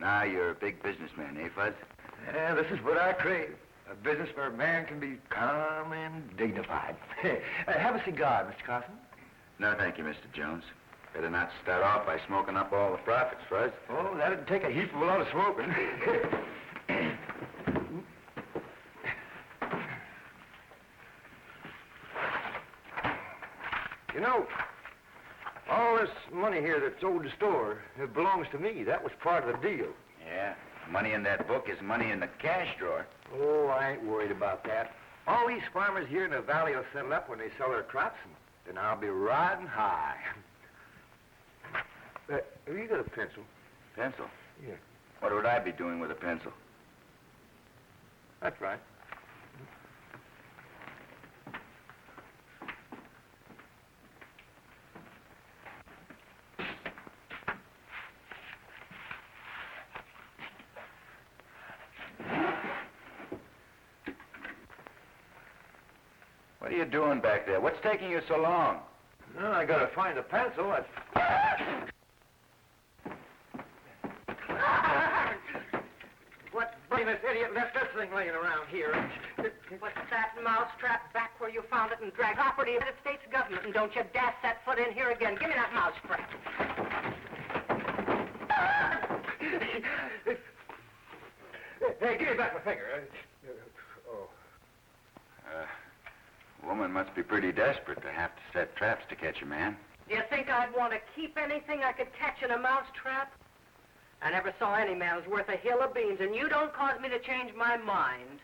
Now you're a big businessman, eh, Fuzz? Yeah, this is what I crave. A business where a man can be calm and dignified. Have a cigar, Mr. Carson. No, thank you, Mr. Jones. Better not start off by smoking up all the profits, Fuzz. Oh, that'd take a heap of a lot of smoking. You know, all this money here that's owed the store, it belongs to me. That was part of the deal. Yeah, money in that book is money in the cash drawer. Oh, I ain't worried about that. All these farmers here in the valley will settle up when they sell their crops, and then I'll be riding high. Have you got a pencil? Pencil? Yeah. What would I be doing with a pencil? That's right. What are you doing back there? What's taking you so long? Well, I gotta find a pencil. What brainless idiot left this thing laying around here? Put that mousetrap back where you found it and drag property of the United States government, and don't you dash that foot in here again. Give me that mousetrap. Hey, give me back my finger. Oh. Woman must be pretty desperate to have to set traps to catch a man. Do you think I'd want to keep anything I could catch in a mousetrap? I never saw any man who's worth a hill of beans, and you don't cause me to change my mind.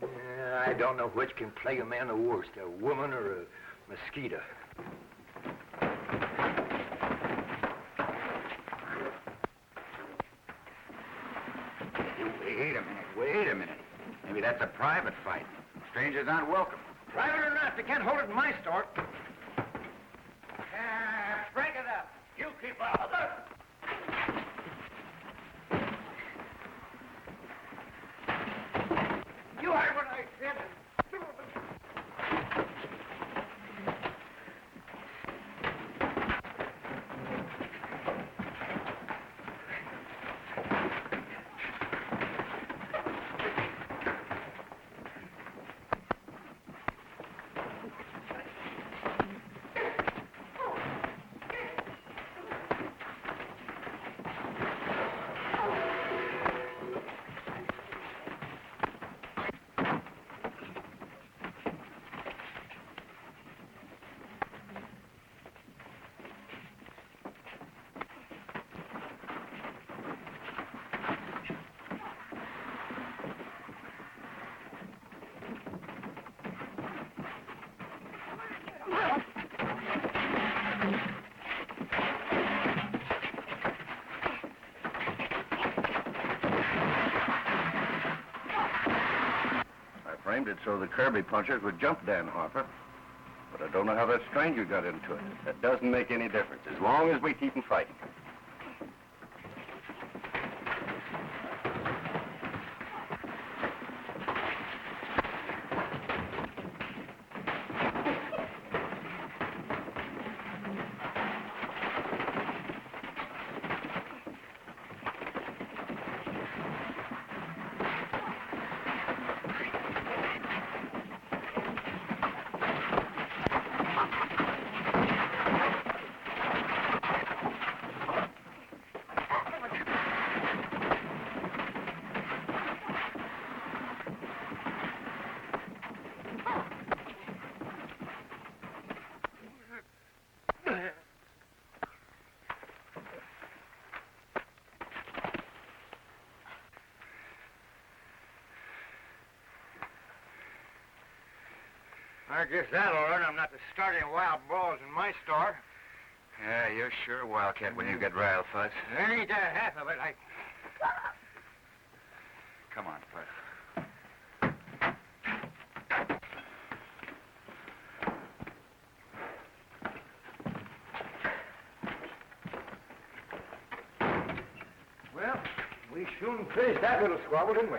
Yeah, I don't know which can plague a man the worst, a woman or a mosquito. Wait a minute. Maybe that's a private fight. Strangers aren't welcome. Private or not, they can't hold it in my store. Break it up. You keep out. You heard what I said. Framed it so the Kirby punchers would jump Dan Harper. But I don't know how that stranger got into it. That doesn't make any difference, as long as we keep him fighting. I guess that'll learn I'm not to start any wild brawls in my store. Yeah, you're sure a wildcat when you get riled, Fuzz. There ain't that half of it. Come on, Fuzz. Well, we soon finished that little squabble, didn't we?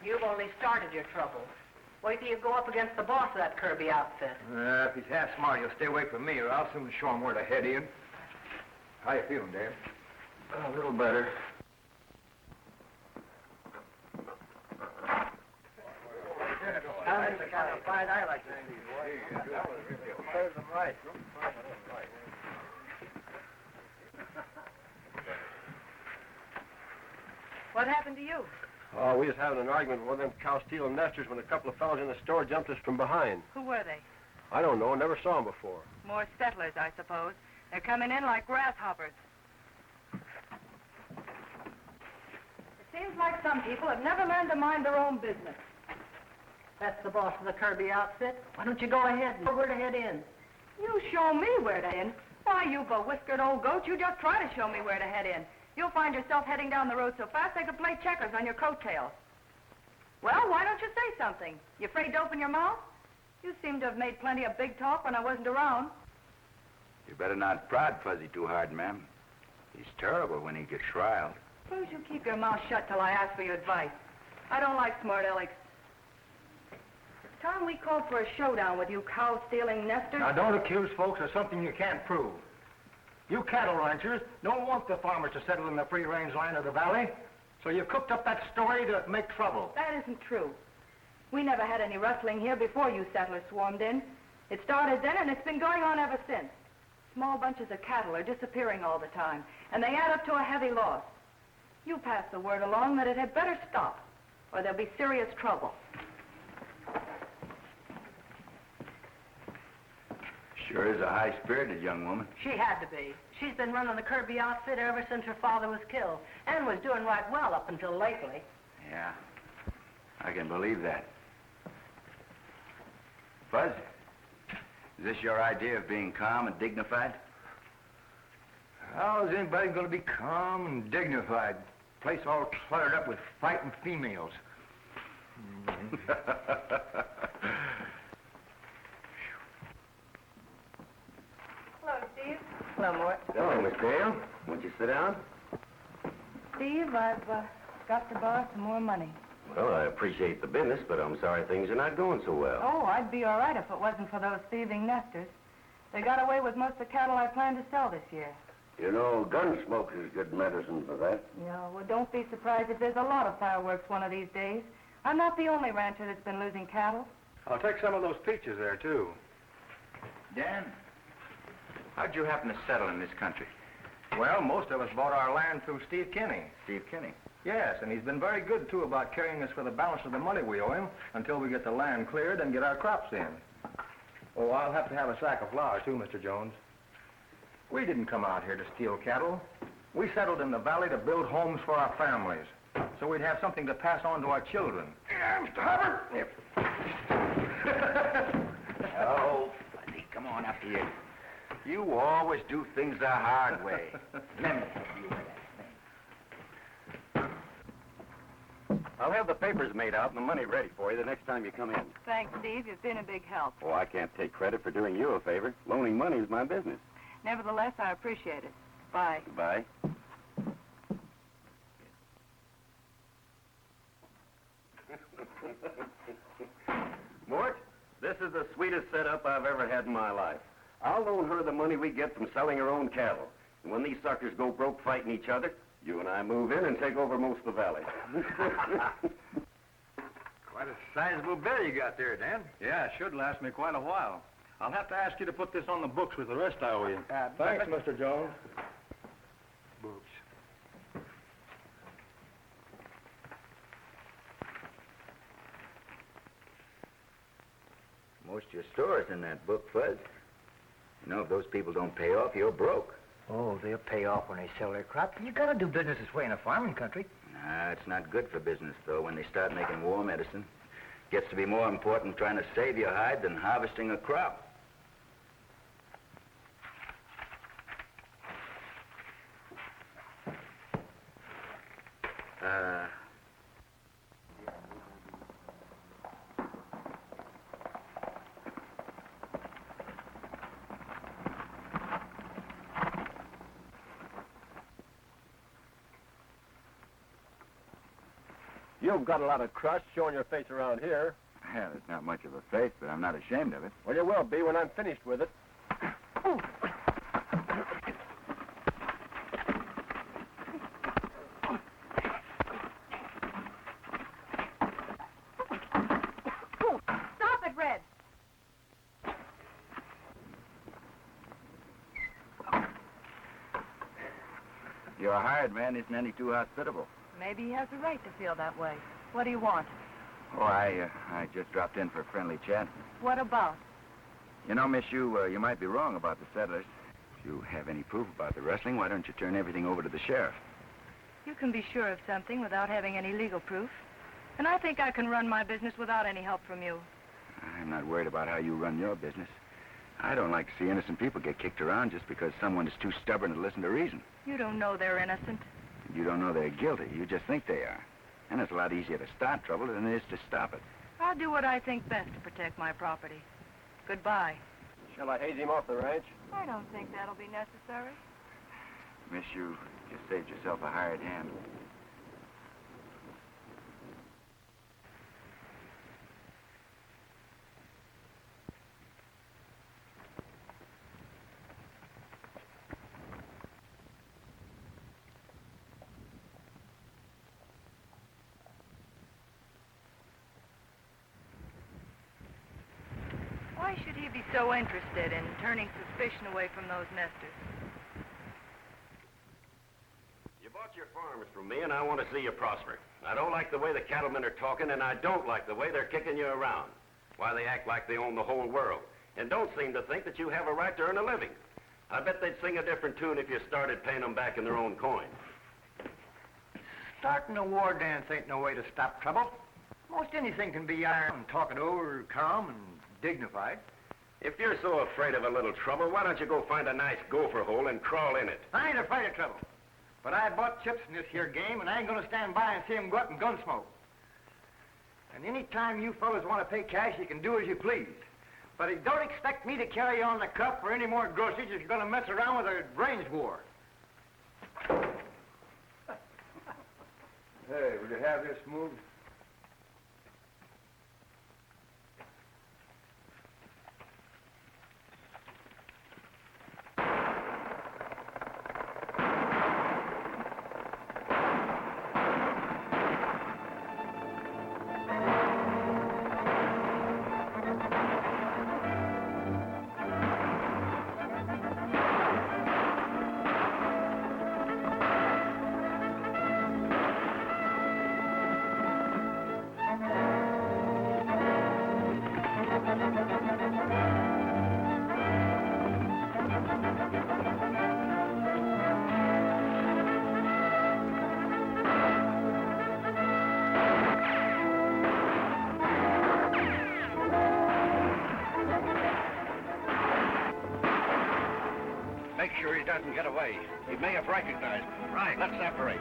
You've only started your trouble. Wait till you go up against the boss of that Kirby outfit. If he's half smart, he'll stay away from me, or I'll soon show him where to head in. How you feeling, Dan? A little better. That's the kind of fight I like to see. Serves them right. What happened to you? Oh, we was having an argument with one of them cow-stealing nesters when a couple of fellows in the store jumped us from behind. Who were they? I don't know, never saw them before. More settlers, I suppose. They're coming in like grasshoppers. It seems like some people have never learned to mind their own business. That's the boss of the Kirby outfit. Why don't you go ahead and know where to head in? You show me where to head in. Why, you bewhiskered old goat, you just try to show me where to head in. You'll find yourself heading down the road so fast they could play checkers on your coattails. Well, why don't you say something? You afraid to open your mouth? You seem to have made plenty of big talk when I wasn't around. You better not prod Fuzzy too hard, ma'am. He's terrible when he gets riled. Suppose you keep your mouth shut till I ask for your advice. I don't like smart alecks. It's time we called for a showdown with you cow-stealing nesters. Now, don't accuse folks of something you can't prove. You cattle ranchers don't want the farmers to settle in the free-range line of the valley, so you cooked up that story to make trouble. That isn't true. We never had any rustling here before you settlers swarmed in. It started then, and it's been going on ever since. Small bunches of cattle are disappearing all the time, and they add up to a heavy loss. You pass the word along that it had better stop, or there'll be serious trouble. Sure is a high-spirited young woman. She had to be. She's been running the Kirby outfit ever since her father was killed, and was doing right well up until lately. Yeah, I can believe that. Fuzz, is this your idea of being calm and dignified? How is anybody going to be calm and dignified? Place all cluttered up with fighting females. Hello, Steve. Hello, Mort. Hello, Miss Dale. Won't you sit down? Steve, I've got to borrow some more money. Well, I appreciate the business, but I'm sorry things are not going so well. Oh, I'd be all right if it wasn't for those thieving nesters. They got away with most of the cattle I planned to sell this year. You know, gun smoke is good medicine for that. No, well, don't be surprised if there's a lot of fireworks one of these days. I'm not the only rancher that's been losing cattle. I'll take some of those peaches there, too. Dan, how'd you happen to settle in this country? Well, most of us bought our land through Steve Kinney. Steve Kinney. Yes, and he's been very good, too, about carrying us for the balance of the money we owe him until we get the land cleared and get our crops in. Oh, I'll have to have a sack of flour, too, Mr. Jones. We didn't come out here to steal cattle. We settled in the valley to build homes for our families, so we'd have something to pass on to our children. Yeah, Mr. Hubbard. Oh, Fuzzy, come on up here. You always do things the hard way. Let me help you with that thing. I'll have the papers made out and the money ready for you the next time you come in. Thanks, Steve. You've been a big help. Oh, I can't take credit for doing you a favor. Loaning money is my business. Nevertheless, I appreciate it. Bye. Goodbye. Mort, this is the sweetest setup I've ever had in my life. I'll loan her the money we get from selling her own cattle. And when these suckers go broke fighting each other, you and I move in and take over most of the valley. Quite a sizable bill you got there, Dan. Yeah, it should last me quite a while. I'll have to ask you to put this on the books with the rest I owe you. Thanks, Mr. Jones. Books. Most of your store's in that book, Fuzz. You know, if those people don't pay off, you're broke. Oh, they'll pay off when they sell their crop. You gotta do business this way in a farming country. Nah, it's not good for business, though, when they start making war medicine. Gets to be more important trying to save your hide than harvesting a crop. You've got a lot of crust showing your face around here. Well, it's not much of a face, but I'm not ashamed of it. Well, you will be when I'm finished with it. Stop it, Red. Your hired man isn't any too hospitable. Maybe he has a right to feel that way. What do you want? Oh, I just dropped in for a friendly chat. What about? You know, miss, you might be wrong about the settlers. If you have any proof about the rustling, why don't you turn everything over to the sheriff? You can be sure of something without having any legal proof. And I think I can run my business without any help from you. I'm not worried about how you run your business. I don't like to see innocent people get kicked around just because someone is too stubborn to listen to reason. You don't know they're innocent. You don't know they're guilty. You just think they are. And it's a lot easier to start trouble than it is to stop it. I'll do what I think best to protect my property. Goodbye. Shall I haze him off the ranch? I don't think that'll be necessary. Miss, you just saved yourself a hired hand. Why should he be so interested in turning suspicion away from those nesters? You bought your farms from me, and I want to see you prosper. I don't like the way the cattlemen are talking, and I don't like the way they're kicking you around. Why, they act like they own the whole world, and don't seem to think that you have a right to earn a living. I bet they'd sing a different tune if you started paying them back in their own coin. Starting a war dance ain't no way to stop trouble. Most anything can be ironed and talked over calm and dignified. If you're so afraid of a little trouble, why don't you go find a nice gopher hole and crawl in it? I ain't afraid of trouble. But I bought chips in this here game, and I ain't gonna stand by and see 'em go up in gunsmoke. And any time you fellas want to pay cash, you can do as you please. But don't expect me to carry on the cup or any more groceries if you're gonna mess around with a range war. Hey, would you have this moved? Make sure he doesn't get away. He may have recognized me. Right. Let's separate.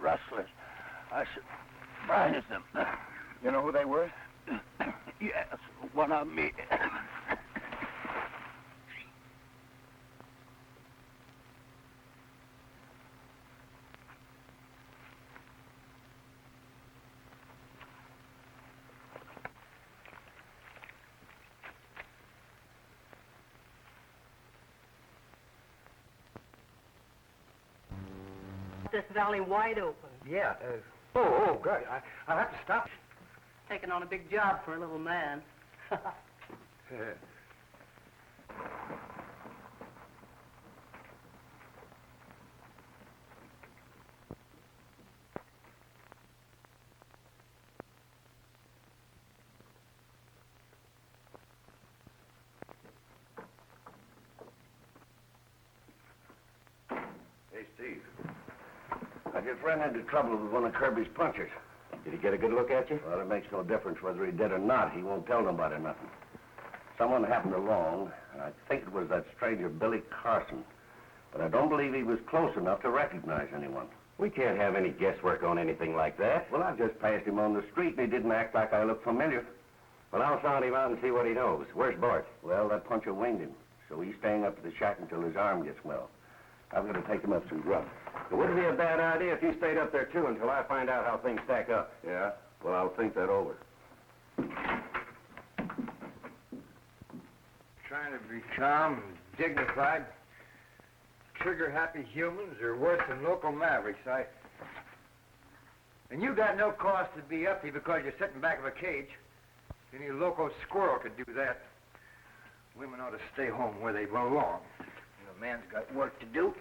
Rustlers. I surprised them. You know who they were? Yes, one of me. This valley wide open. Yeah, good. I'll have to stop. Taking on a big job for a little man. your friend had trouble with one of Kirby's punchers. Did he get a good look at you? Well, it makes no difference whether he did or not. He won't tell nobody nothing. Someone happened along, and I think it was that stranger Billy Carson. But I don't believe he was close enough to recognize anyone. We can't have any guesswork on anything like that. Well, I just passed him on the street, and he didn't act like I looked familiar. Well, I'll sound him out and see what he knows. Where's Bart? Well, that puncher winged him, so he's staying up at the shack until his arm gets well. I'm going to take him up some grub. It wouldn't be a bad idea if you stayed up there, too, until I find out how things stack up. Yeah? Well, I'll think that over. Trying to be calm and dignified. Trigger-happy humans are worse than local mavericks. And you got no cause to be uppy because you're sitting back of a cage. Any local squirrel could do that. Women ought to stay home where they belong. A man's got work to do.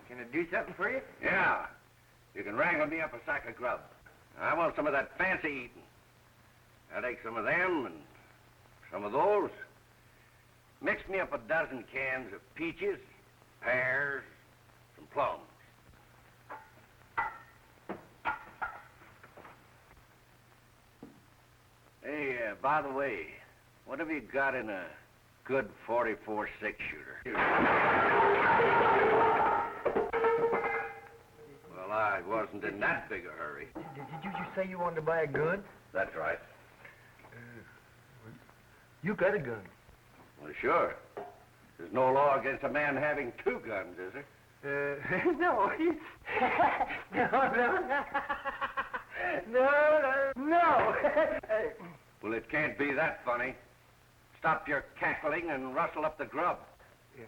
Can I do something for you? Yeah. You can wrangle me up a sack of grub. I want some of that fancy eating. I'll take some of them and some of those. Mix me up a dozen cans of peaches, pears, some plums. Hey, by the way, what have you got in a good 44 6-shooter? Well, I wasn't in that big a hurry. Did you just say you wanted to buy a gun? That's right. You got a gun. Well, sure. There's no law against a man having two guns, is there? No. No. Well, it can't be that funny. Stop your cackling and rustle up the grub. Yes.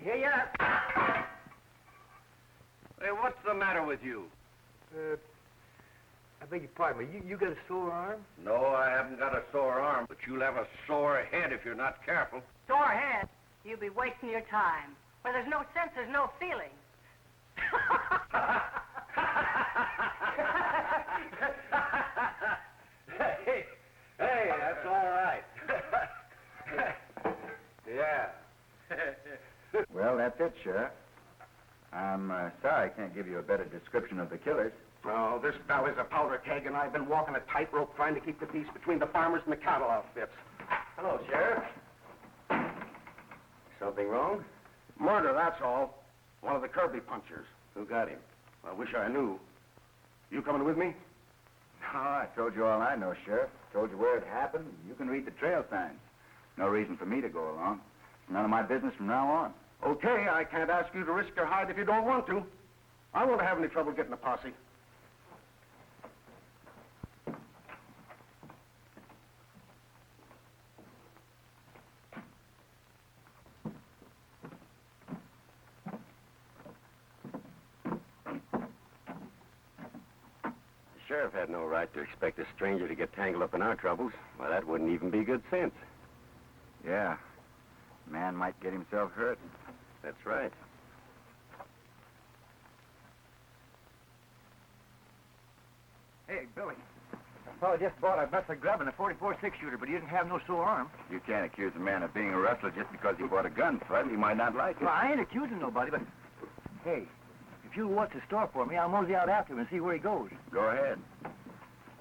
Here you are. Hey, what's the matter with you? I beg your pardon, but you got a sore arm? No, I haven't got a sore arm, but you'll have a sore head if you're not careful. Sore head? You'll be wasting your time. Where there's no sense, there's no feeling. Hey, that's all right. Yeah. Well, that's it, Sheriff. I'm sorry I can't give you a better description of the killers. Oh, this valley's a powder keg, and I've been walking a tightrope trying to keep the peace between the farmers and the cattle outfits. Hello, Sheriff. Something wrong? Murder, that's all. One of the Kirby punchers. Who got him? I wish I knew. You coming with me? No, I told you all I know, Sheriff. Told you where it happened. You can read the trail signs. No reason for me to go along. None of my business from now on. Okay, I can't ask you to risk your hide if you don't want to. I won't have any trouble getting a posse. The sheriff had no right to expect a stranger to get tangled up in our troubles. Why, that wouldn't even be good sense. Yeah. Man might get himself hurt. That's right. Hey, Billy. A fellow just bought a mess of grub and a 44 6-shooter, but he didn't have no sore arm. You can't accuse a man of being a rustler just because he bought a gun, Fred. He might not like it. Well, I ain't accusing nobody, but... Hey, if you'll watch the store for me, I'll mosey out after him and see where he goes. Go ahead.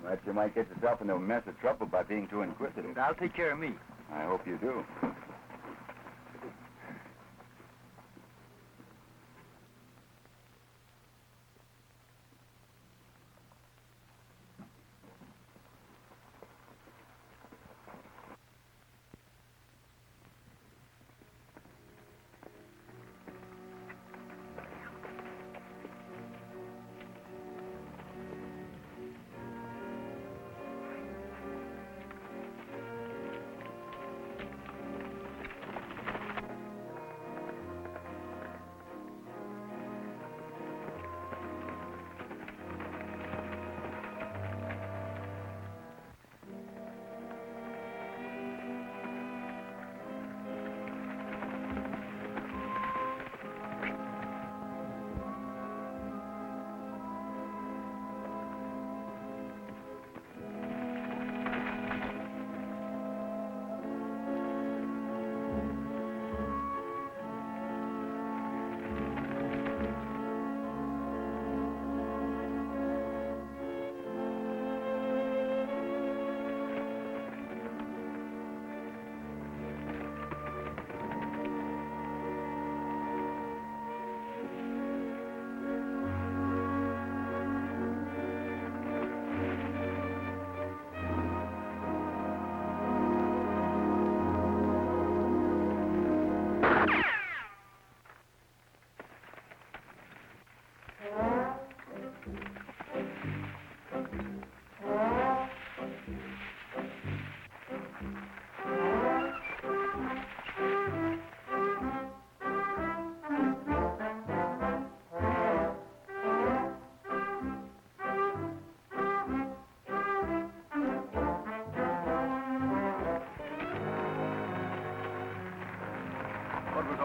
But you might get yourself into a mess of trouble by being too inquisitive. I'll take care of me. I hope you do.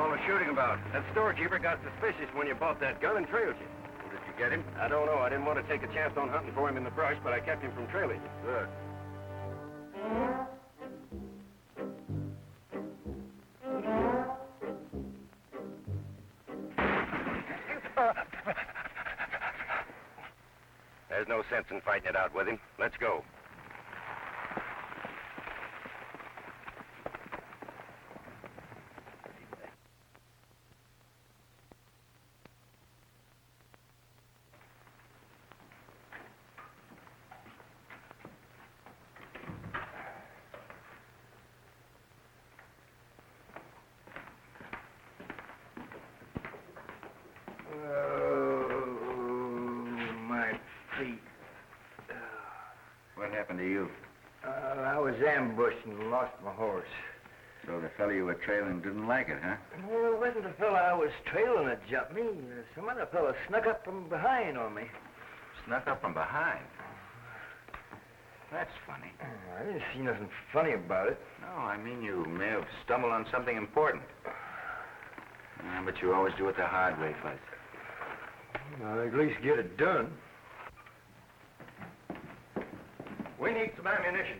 all the shooting about? That storekeeper got suspicious when you bought that gun and trailed you. Did you get him? I don't know. I didn't want to take a chance on hunting for him in the brush, but I kept him from trailing you. Good. There's no sense in fighting it out with him. Let's go. What happened to you? I was ambushed and lost my horse. So the fellow you were trailing didn't like it, huh? Well, it wasn't the fellow I was trailing that jumped me. Some other fellow snuck up from behind on me. Snuck up from behind. That's funny. I didn't see nothing funny about it. No, I mean you may have stumbled on something important. But you always do it the hard way, Fuzz. Well, at least get it done. We need some ammunition.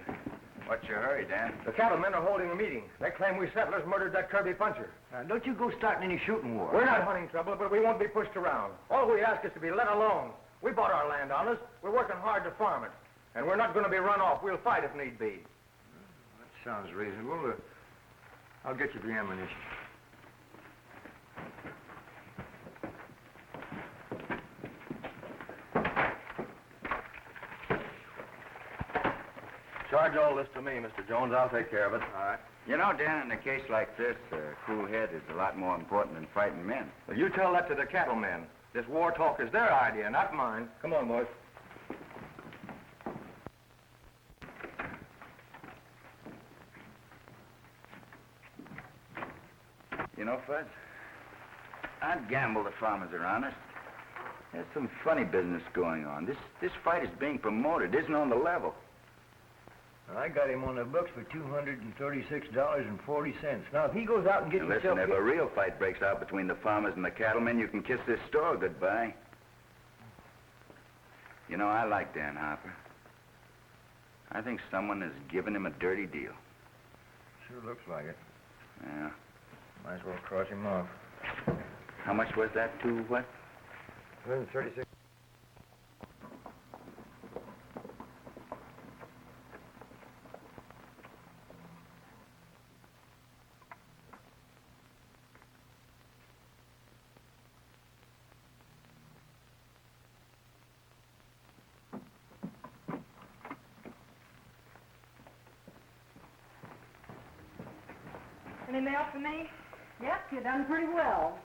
What's your hurry, Dan? The cattlemen are holding a meeting. They claim we settlers murdered that Kirby puncher. Don't you go starting any shooting war. We're not hunting trouble, but we won't be pushed around. All we ask is to be let alone. We bought our land on us. We're working hard to farm it. And we're not going to be run off. We'll fight if need be. That sounds reasonable. I'll get you the ammunition. Charge all this to me, Mr. Jones. I'll take care of it. All right. You know, Dan, in a case like this, a cool head is a lot more important than fighting men. Well, you tell that to the cattlemen. This war talk is their idea, not mine. Come on, boys. You know, Fuzz, I'd gamble the farmers are honest. There's some funny business going on. This fight is being promoted, isn't on the level. I got him on the books for $236.40. Now, if he goes out and gets Listen, himself... if a real fight breaks out between the farmers and the cattlemen, you can kiss this store goodbye. You know, I like Dan Harper. I think someone has given him a dirty deal. Sure looks like it. Yeah. Might as well cross him off. How much was that, to what? 136. Any mail for me? Yep, you've done pretty well.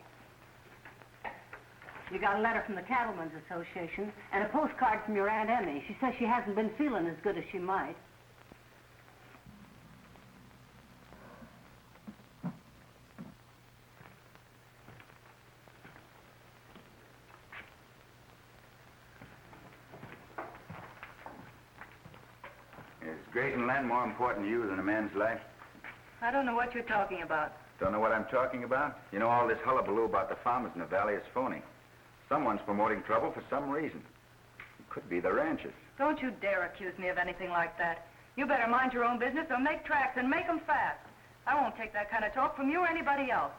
You got a letter from the Cattlemen's Association and a postcard from your Aunt Emmy. She says she hasn't been feeling as good as she might. Is grazing land more important to you than a man's life? I don't know what you're talking about. Don't know what I'm talking about? You know, all this hullabaloo about the farmers in the valley is phony. Someone's promoting trouble for some reason. It could be the ranchers. Don't you dare accuse me of anything like that. You better mind your own business or make tracks and make them fast. I won't take that kind of talk from you or anybody else.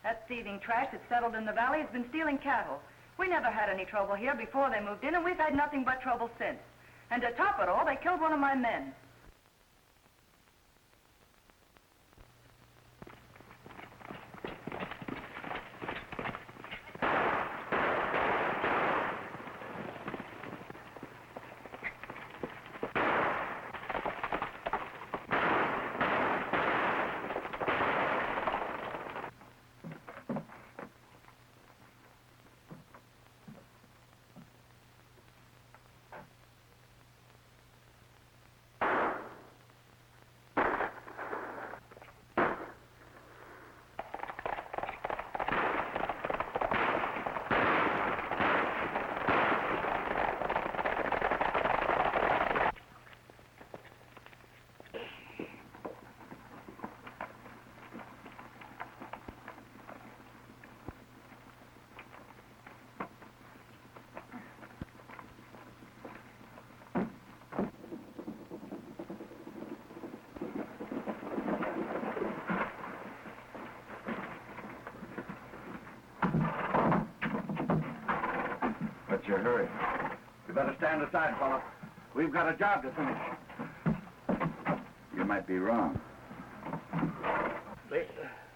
That thieving trash that's settled in the valley has been stealing cattle. We never had any trouble here before they moved in, and we've had nothing but trouble since. And to top it all, they killed one of my men. hurry. You better stand aside, fella. We've got a job to finish. You might be wrong.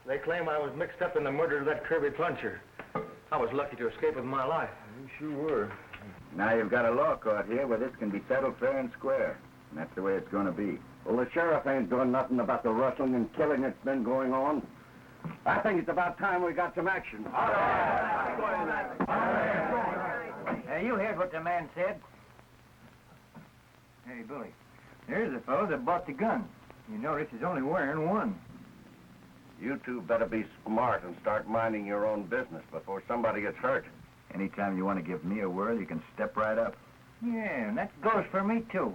They claim I was mixed up in the murder of that Kirby puncher. I was lucky to escape with my life. You sure were. Now you've got a law court here where this can be settled fair and square. And that's the way it's going to be. Well, the sheriff ain't doing nothing about the rustling and killing that's been going on. I think it's about time we got some action. All right. You heard what the man said. Hey, Billy, there's the fellow that bought the gun. You notice he's only wearing one. You two better be smart and start minding your own business before somebody gets hurt. Anytime you want to give me a word, you can step right up. Yeah, and that goes for me, too.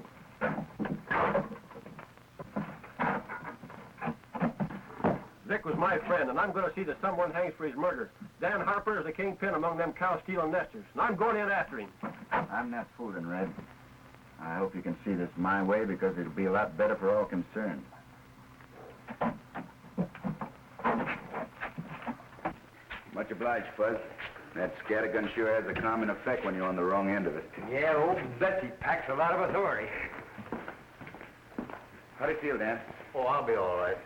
Dick was my friend, and I'm going to see that someone hangs for his murder. Dan Harper is the kingpin among them cow-stealing nesters, and I'm going in after him. I'm not fooling, Red. I hope you can see this my way because it'll be a lot better for all concerned. Much obliged, Fuzz. That scattergun sure has a common effect when you're on the wrong end of it. Yeah, old Betsy packs a lot of authority. How do you feel, Dan? Oh, I'll be all right.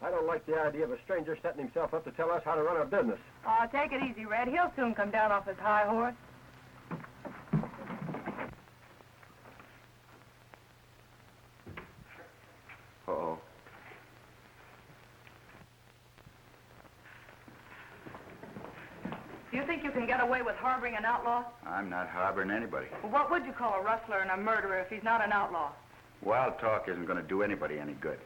I don't like the idea of a stranger setting himself up to tell us how to run our business. Oh, take it easy, Red. He'll soon come down off his high horse. Uh-oh. Do you think you can get away with harboring an outlaw? I'm not harboring anybody. Well, what would you call a rustler and a murderer if he's not an outlaw? Wild talk isn't going to do anybody any good.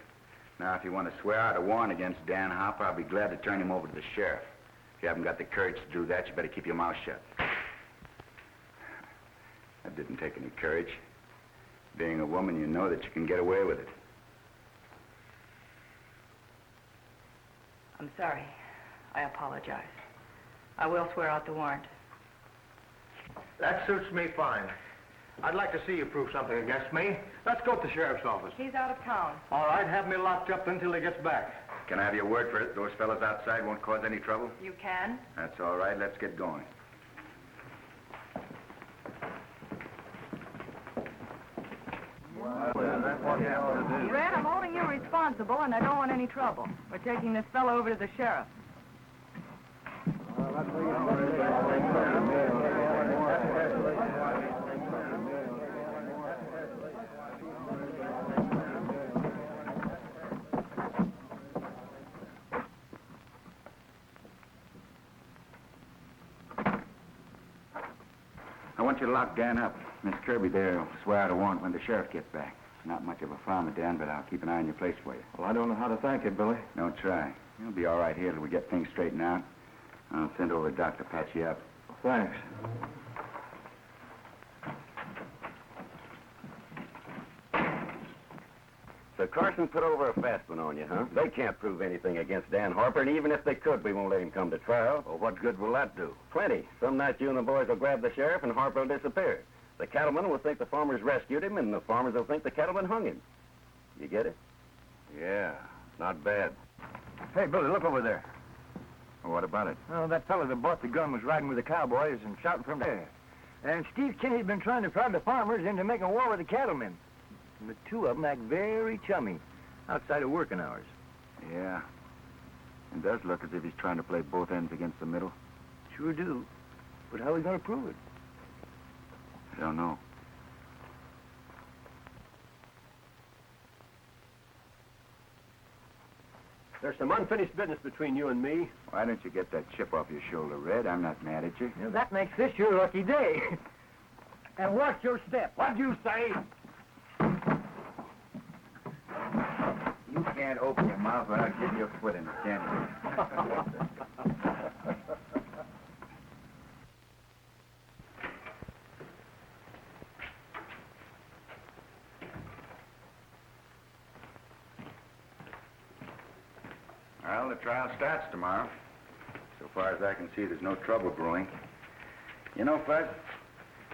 Now, if you want to swear out a warrant against Dan Harper, I'll be glad to turn him over to the sheriff. If you haven't got the courage to do that, you better keep your mouth shut. That didn't take any courage. Being a woman, you know that you can get away with it. I'm sorry. I apologize. I will swear out the warrant. That suits me fine. I'd like to see you prove something against me. Let's go to the sheriff's office. He's out of town. All right, have me locked up until he gets back. Can I have your word for it? Those fellas outside won't cause any trouble? You can? That's all right. Let's get going. Red, I'm holding you responsible, and I don't want any trouble. We're taking this fellow over to the sheriff. I want you to lock Dan up. Miss Kirby there will swear out a warrant when the sheriff gets back. It's not much of a farmer, Dan, but I'll keep an eye on your place for you. Well, I don't know how to thank you, Billy. Don't try. You'll be all right here till we get things straightened out. I'll send over a doctor to patch you up. Thanks. So Carson put over a fast one on you, huh? They can't prove anything against Dan Harper, and even if they could, we won't let him come to trial. Well, what good will that do? Plenty. Some night you and the boys will grab the sheriff, and Harper will disappear. The cattlemen will think the farmers rescued him, and the farmers will think the cattlemen hung him. You get it? Yeah, not bad. Hey, Billy, look over there. Well, what about it? Oh, that fellow that bought the gun was riding with the cowboys and shouting from there. And Steve Kinney's been trying to prod the farmers into making war with the cattlemen. And the two of them act very chummy outside of working hours. Yeah. It does look as if he's trying to play both ends against the middle. Sure do. But how are we going to prove it? I don't know. There's some unfinished business between you and me. Why don't you get that chip off your shoulder, Red? I'm not mad at you. Well, that makes this your lucky day. And watch your step. What'd you say? You can't open your mouth without getting your foot in it, can you? Well, the trial starts tomorrow. So far as I can see, there's no trouble brewing. You know, Fuzz,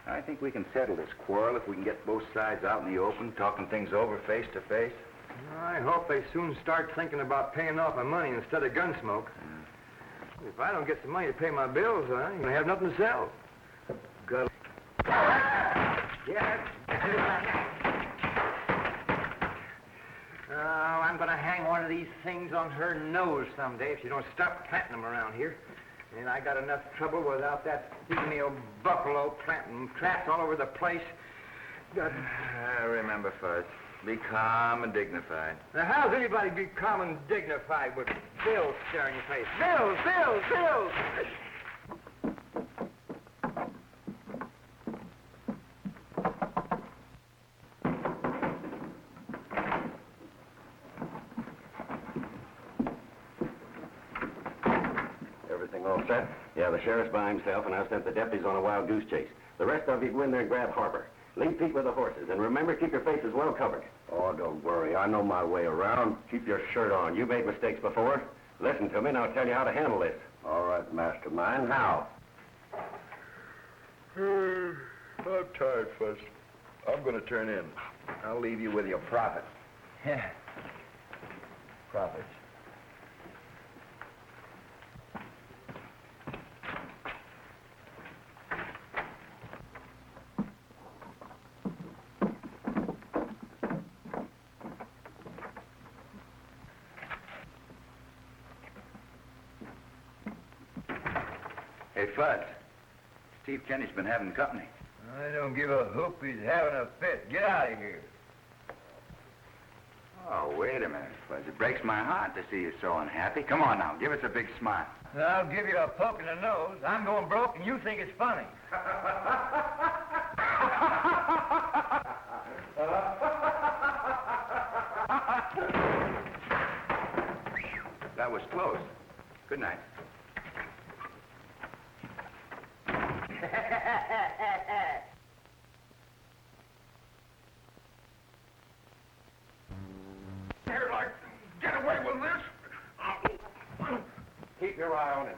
I think we can settle this quarrel if we can get both sides out in the open, talking things over face to face. I hope they soon start thinking about paying off the money instead of gun smoke. If I don't get some money to pay my bills, I ain't gonna have nothing to sell. Got Yeah. Oh, I'm gonna hang one of these things on her nose someday if she don't stop planting them around here. And I got enough trouble without that female buffalo planting traps all over the place. Remember, Fuzz, be calm and dignified. Now, how's anybody be calm and dignified with bills staring your face? Bills, bills, bills! Everything all set? Yeah, the sheriff's by himself, and I sent the deputies on a wild goose chase. The rest of you go in there and grab Harper. Leave Pete with the horses, and remember, keep your faces well covered. Oh, don't worry. I know my way around. Keep your shirt on. You made mistakes before. Listen to me, and I'll tell you how to handle this. All right, mastermind. How? I'm tired, Fuzz. I'm gonna turn in. I'll leave you with your profit. Yeah. Profits. Hey, Fuzz. Steve Kenny's been having company. I don't give a hoop he's having a fit. Get out of here. Oh, wait a minute, Fuzz. It breaks my heart to see you so unhappy. Come on now, give us a big smile. I'll give you a poke in the nose. I'm going broke, and you think it's funny. That was close. Good night. Here, like, get away with this. Keep your eye on it.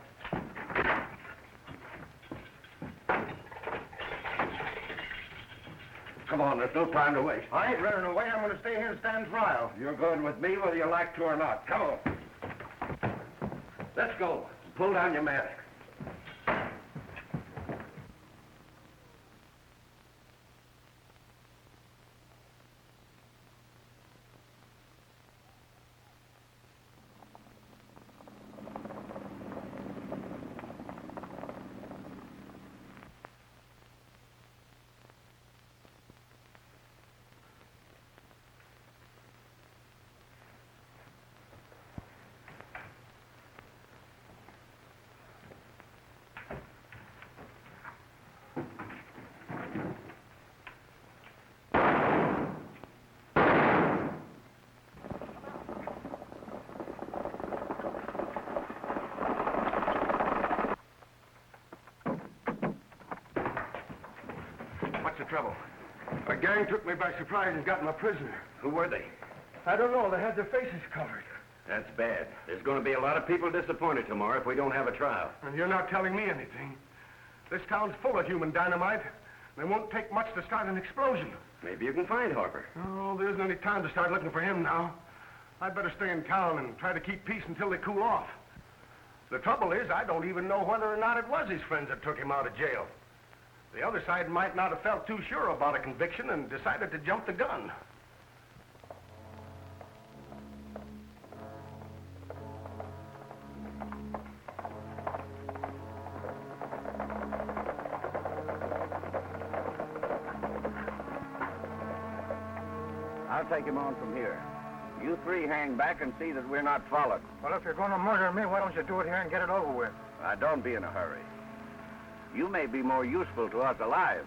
Come on, there's no time to waste. I ain't running away. I'm going to stay here and stand trial. You're going with me whether you like to or not. Come on. Let's go. Pull down your mask. What's the trouble? A gang took me by surprise and got my prisoner. Who were they? I don't know. They had their faces covered. That's bad. There's going to be a lot of people disappointed tomorrow if we don't have a trial. And you're not telling me anything. This town's full of human dynamite. It won't take much to start an explosion. Maybe you can find Harper. Oh, there isn't any time to start looking for him now. I'd better stay in town and try to keep peace until they cool off. The trouble is, I don't even know whether or not it was his friends that took him out of jail. The other side might not have felt too sure about a conviction and decided to jump the gun. I'll take him on from here. You three hang back and see that we're not followed. Well, if you're going to murder me, why don't you do it here and get it over with? Don't be in a hurry. You may be more useful to us alive.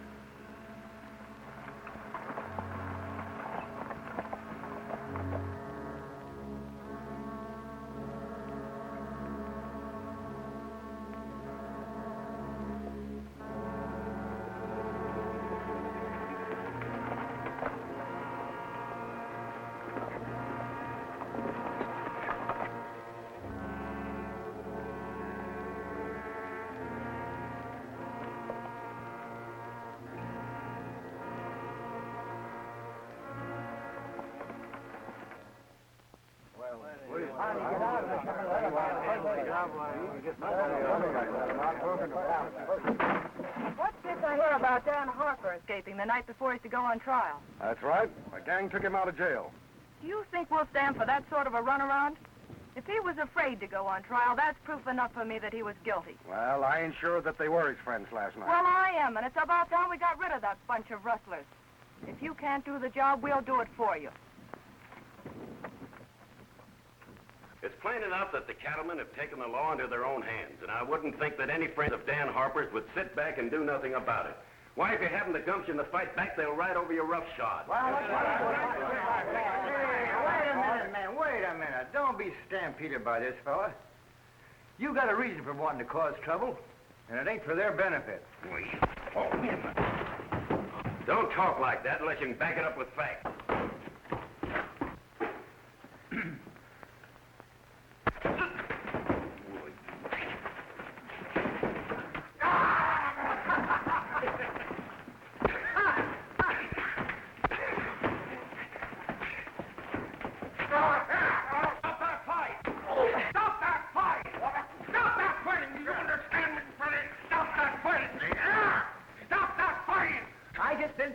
What's this I hear about Dan Harper escaping the night before he's to go on trial? That's right. My gang took him out of jail. Do you think we'll stand for that sort of a runaround? If he was afraid to go on trial, that's proof enough for me that he was guilty. Well, I ain't sure that they were his friends last night. Well, I am, and it's about time we got rid of that bunch of rustlers. If you can't do the job, we'll do it for you. It's plain enough that the cattlemen have taken the law into their own hands, and I wouldn't think that any friends of Dan Harper's would sit back and do nothing about it. Why, if you haven't the gumption to fight back, they'll ride over you roughshod. Wait a minute, man. Wait a minute. Don't be stampeded by this, fella. You got a reason for wanting to cause trouble, and it ain't for their benefit. Don't talk like that unless you can back it up with facts.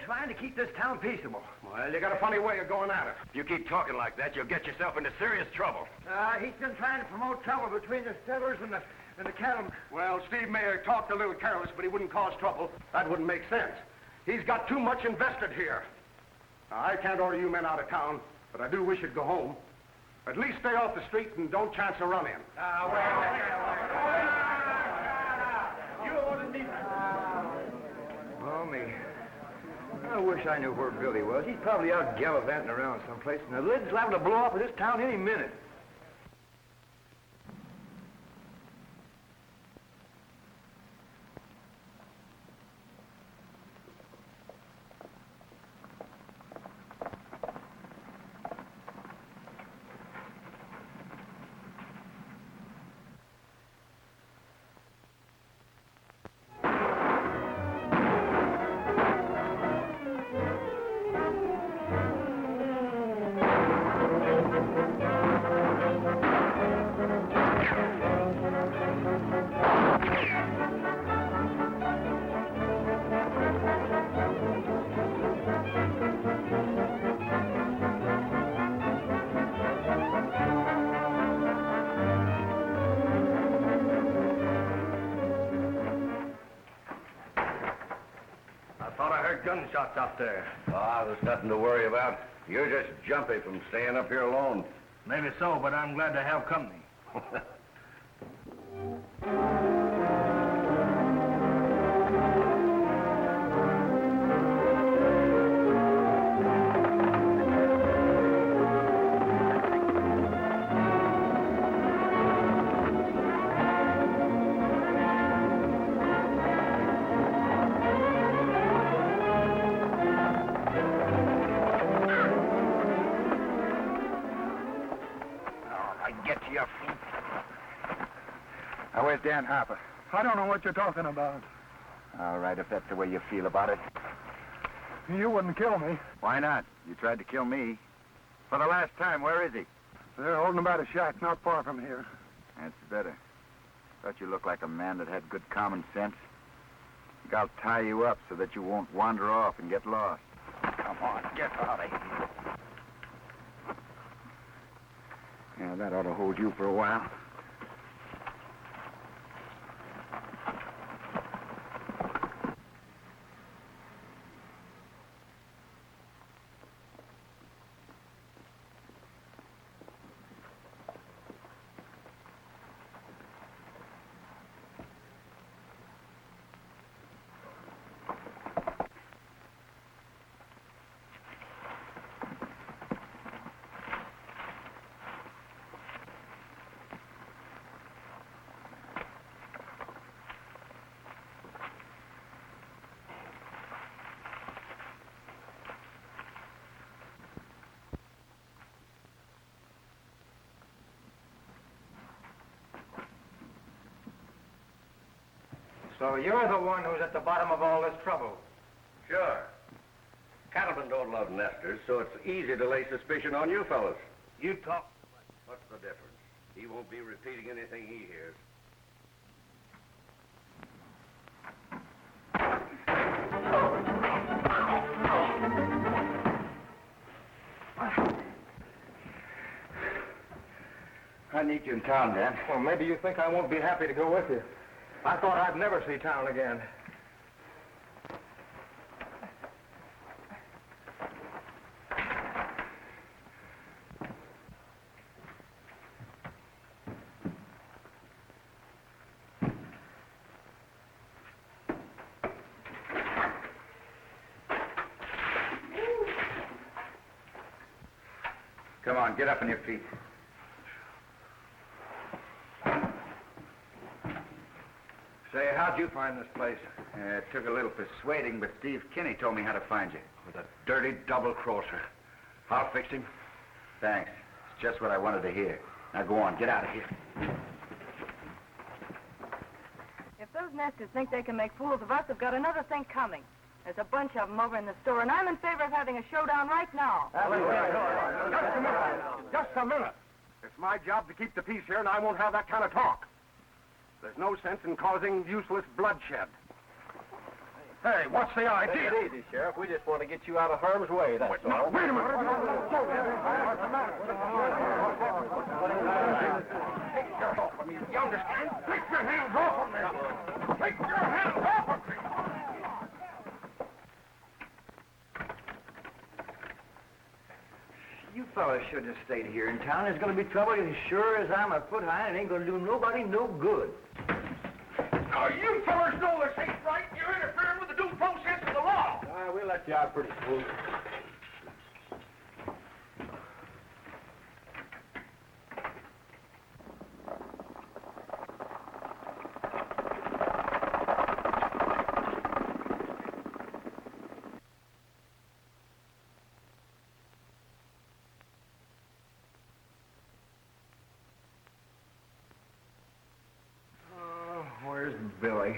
Trying to keep this town peaceable. Well, you got a funny way of going at it. If you keep talking like that, you'll get yourself into serious trouble. He's been trying to promote trouble between the settlers and the cattlemen. Well, Steve Mayer talked a little careless, but he wouldn't cause trouble. That wouldn't make sense. He's got too much invested here. Now, I can't order you men out of town, but I do wish you'd go home. At least stay off the street and don't chance a run-in. Oh, me. I wish I knew where Billy was. He's probably out gallivanting around someplace, and the lid's liable to blow off of this town any minute. Gunshots out there. Ah, there's nothing to worry about. You're just jumpy from staying up here alone. Maybe so, but I'm glad to have company. Now, where's Dan Harper? I don't know what you're talking about. All right, if that's the way you feel about it. You wouldn't kill me. Why not? You tried to kill me. For the last time, where is he? They're holding him at a shack not far from here. That's better. Thought you looked like a man that had good common sense. Think I'll tie you up so that you won't wander off and get lost. Come on, get out of here. Yeah, that ought to hold you for a while. So you're the one who's at the bottom of all this trouble. Sure. Cattlemen don't love nesters, so it's easy to lay suspicion on you fellas. You talk. What's the difference? He won't be repeating anything he hears. I need you in town, Dan. Well, maybe you think I won't be happy to go with you. I thought I'd never see town again. Come on, get up on your feet. Say, how'd you find this place? It took a little persuading, but Steve Kinney told me how to find you. With a dirty double-crosser. I'll fix him. Thanks. It's just what I wanted to hear. Now go on, get out of here. If those nesters think they can make fools of us, they've got another thing coming. There's a bunch of them over in the store, and I'm in favor of having a showdown right now. Just a minute. It's my job to keep the peace here, and I won't have that kind of talk. There's no sense in causing useless bloodshed. Hey, what's the idea? Take it easy, Sheriff. We just want to get you out of harm's way, that's all. Wait a minute. Take your hands off of me, you understand? Take your hands off of me. Take your hands off of me. You fellas should have stayed here in town. There's going to be trouble as sure as I'm a foot high, and it ain't going to do nobody no good. Now, you fellas know this ain't right. You're interfering with the due process of the law. We'll let you out pretty smooth. Where's Billy?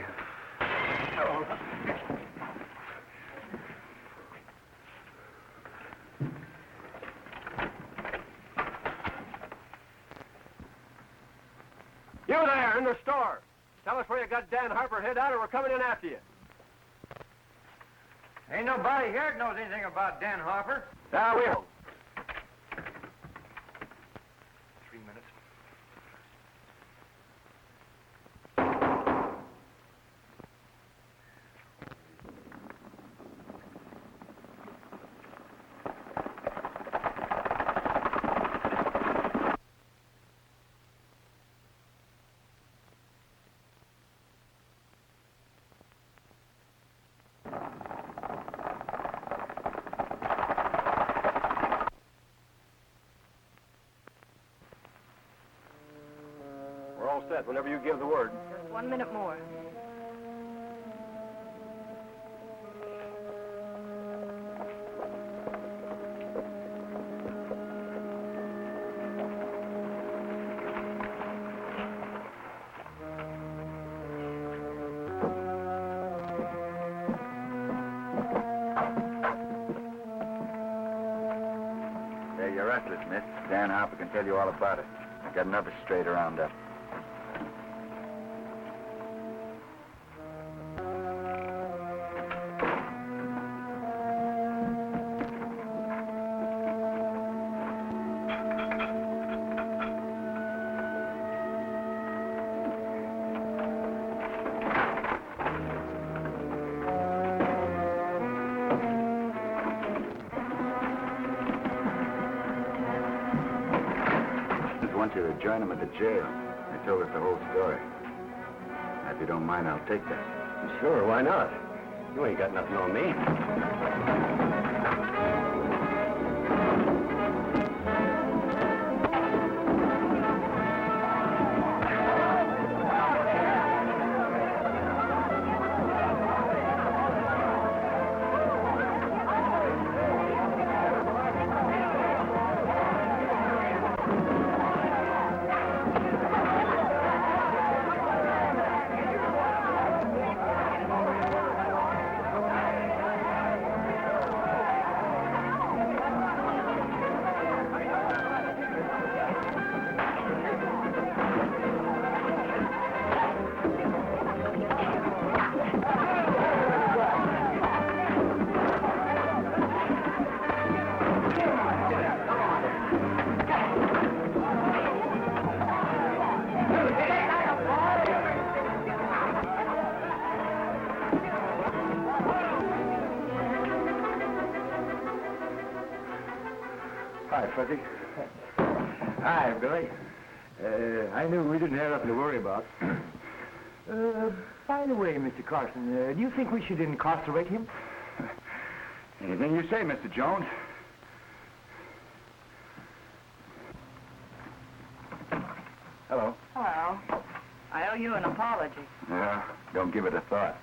You there, in the store. Tell us where you got Dan Harper hid out, or we're coming in after you. Ain't nobody here that knows anything about Dan Harper. Now, we will. 3 minutes. We're all set whenever you give the word. Just 1 minute more. Hey, you're restless, miss. Dan Harper can tell you all about it. I've got another straight around up. To join him at the jail. They told us the whole story. If you don't mind, I'll take that. Sure, why not? You ain't got nothing on me. Fuzzy. Hi, Billy. I knew we didn't have nothing to worry about. By the way, Mr. Carson, do you think we should incarcerate him? Anything you say, Mr. Jones. Hello. Hello. I owe you an apology. Yeah, don't give it a thought.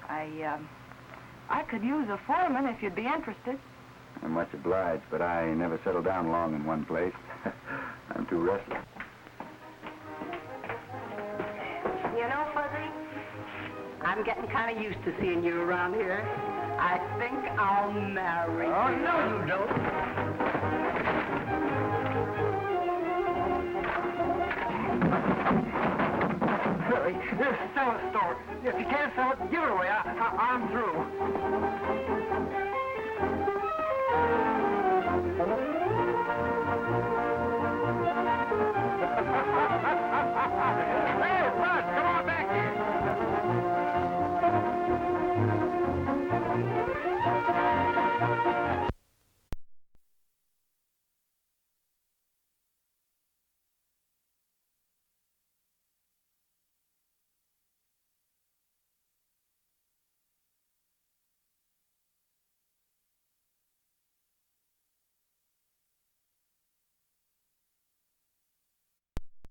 I could use a foreman if you'd be interested. I'm much obliged, but I never settle down long in one place. I'm too restless. You know, Fuzzy, I'm getting kind of used to seeing you around here. I think I'll marry you. Oh, no, you don't. Billy, sell the store. If you can't sell it, give it away. I'm through.